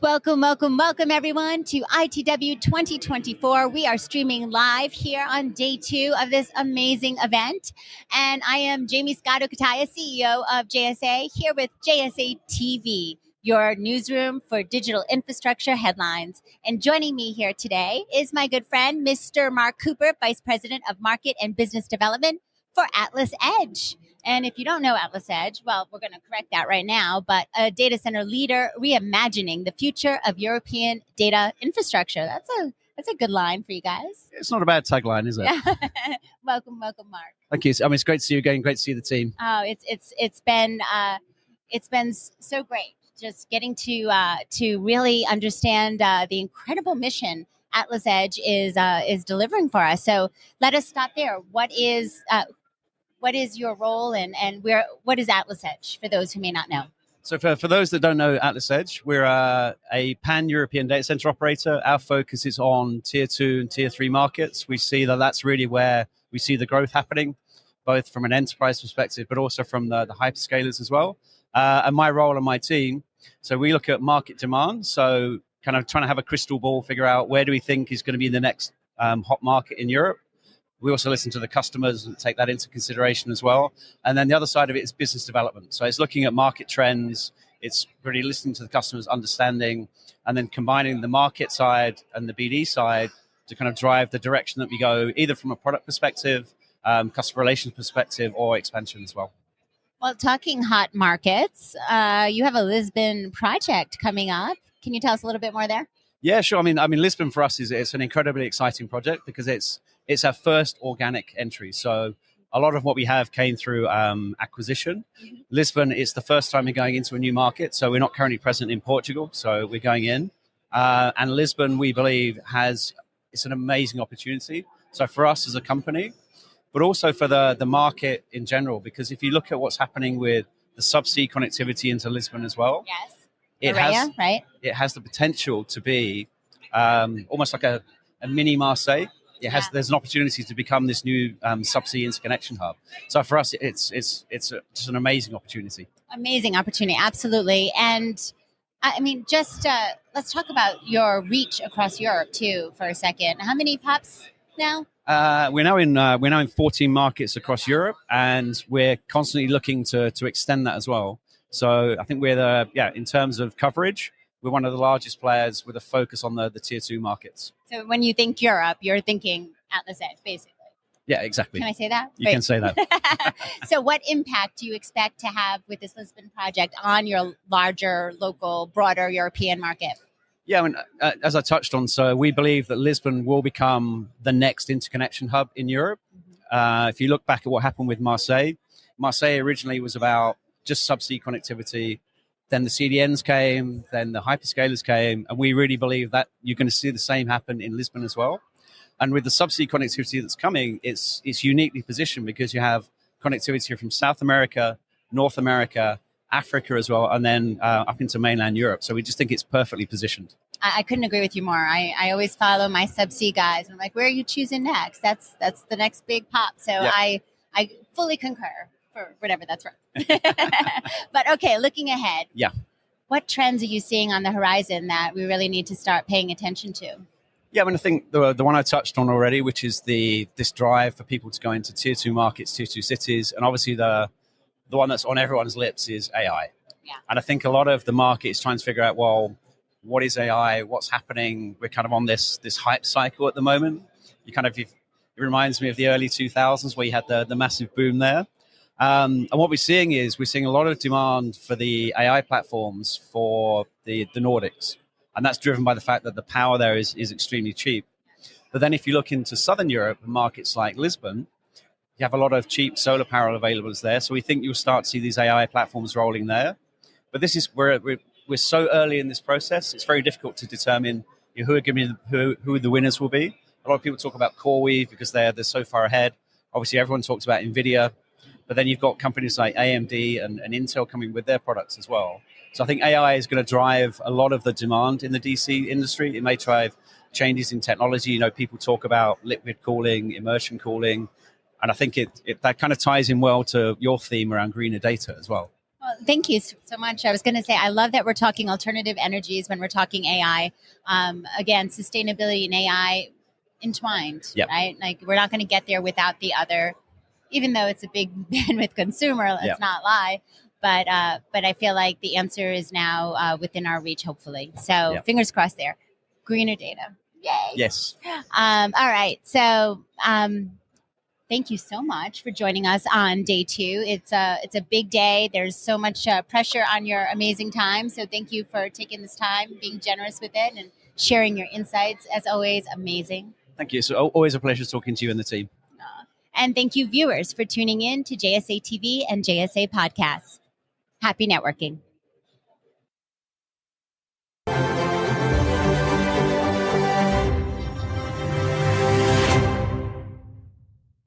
Welcome, everyone, to ITW 2024. We are streaming live here on day 2 of this amazing event. And I am Jamie Scotto-Kataya, CEO of JSA, here with JSA TV, your newsroom for digital infrastructure headlines. And joining me here today is my good friend, Mr. Mark Cooper, Vice President of Market and Business Development for AtlasEdge. And if you don't know AtlasEdge, well, we're going to correct that right now, but a data center leader reimagining the future of European data infrastructure. That's a good line for you guys. It's not a bad tagline, is it? Welcome, Mark. Thank you. I mean, it's great to see you again. Great to see the team. Oh, it's been so great just getting to really understand the incredible mission AtlasEdge is delivering for us. So let us start there. What is your role and what is AtlasEdge for those who may not know? So for those that don't know AtlasEdge, we're a pan-European data center operator. Our focus is on tier 2 and tier 3 markets. We see that that's really where we see the growth happening, both from an enterprise perspective, but also from the hyperscalers as well. And my role and my team, so we look at market demand. So kind of trying to have a crystal ball, figure out where do we think is going to be the next hot market in Europe. We also listen to the customers and take that into consideration as well. And then the other side of it is business development. So it's looking at market trends. It's really listening to the customers, understanding, and then combining the market side and the BD side to kind of drive the direction that we go, either from a product perspective, customer relations perspective, or expansion as well. Well, talking hot markets, you have a Lisbon project coming up. Can you tell us a little bit more there? Yeah, sure. I mean, Lisbon for us it's an incredibly exciting project because it's our first organic entry. So a lot of what we have came through acquisition. Mm-hmm. Lisbon is the first time we're going into a new market. So we're not currently present in Portugal. So we're going in. And Lisbon, we believe, it's an amazing opportunity. So for us as a company, but also for the market in general, because if you look at what's happening with the subsea connectivity into Lisbon as well. Yes. It has the potential to be almost like a mini Marseille. There's an opportunity to become this new subsea interconnection hub. So for us, it's just an amazing opportunity. Amazing opportunity, absolutely. And I mean, just let's talk about your reach across Europe too for a second. How many POPs now? We're now in 14 markets across Europe, and we're constantly looking to extend that as well. So I think we're in terms of coverage, we're one of the largest players with a focus on the tier 2 markets. So when you think Europe, you're thinking AtlasEdge, basically. Yeah, exactly. Can I say that? You can say that. So what impact do you expect to have with this Lisbon project on your larger, local, broader European market? Yeah, I mean, as I touched on, so we believe that Lisbon will become the next interconnection hub in Europe. Mm-hmm. If you look back at what happened with Marseille originally was about just subsea connectivity. Then the CDNs came, then the hyperscalers came, and we really believe that you're going to see the same happen in Lisbon as well. And with the subsea connectivity that's coming, it's uniquely positioned because you have connectivity from South America, North America, Africa as well, and then up into mainland Europe. So we just think it's perfectly positioned. I couldn't agree with you more. I always follow my subsea guys. And I'm like, where are you choosing next? That's the next big pop. So yeah. I fully concur. For whatever that's right. But okay, looking ahead. Yeah. What trends are you seeing on the horizon that we really need to start paying attention to? Yeah, I mean, I think the one I touched on already, which is this drive for people to go into tier 2 markets, tier 2 cities, and obviously the one that's on everyone's lips is AI. Yeah. And I think a lot of the market is trying to figure out, well, what is AI? What's happening? We're kind of on this hype cycle at the moment. It reminds me of the early 2000s where you had the massive boom there. And what we're seeing a lot of demand for the AI platforms for the Nordics. And that's driven by the fact that the power there is extremely cheap. But then if you look into Southern Europe, markets like Lisbon, you have a lot of cheap solar power available there. So we think you'll start to see these AI platforms rolling there. But this is where we're so early in this process, it's very difficult to determine who the winners will be. A lot of people talk about CoreWeave because they're so far ahead. Obviously, everyone talks about NVIDIA. But then you've got companies like AMD and Intel coming with their products as well. So I think AI is going to drive a lot of the demand in the DC industry. It may drive changes in technology. People talk about liquid cooling, immersion cooling. And I think that kind of ties in well to your theme around greener data as well. Well, thank you so much. I was going to say, I love that we're talking alternative energies when we're talking AI. Again, sustainability and AI entwined, Yep. right? Like we're not going to get there without the other, even though it's a big bandwidth consumer, let's Yep. not lie. But I feel like the answer is now within our reach, hopefully. So Yep. fingers crossed there. Greener data. Yay. Yes. All right. So thank you so much for joining us on day 2. It's a big day. There's so much pressure on your amazing time. So thank you for taking this time, being generous with it, and sharing your insights. As always, amazing. Thank you. It's always a pleasure talking to you and the team. And thank you, viewers, for tuning in to JSA TV and JSA Podcasts. Happy networking.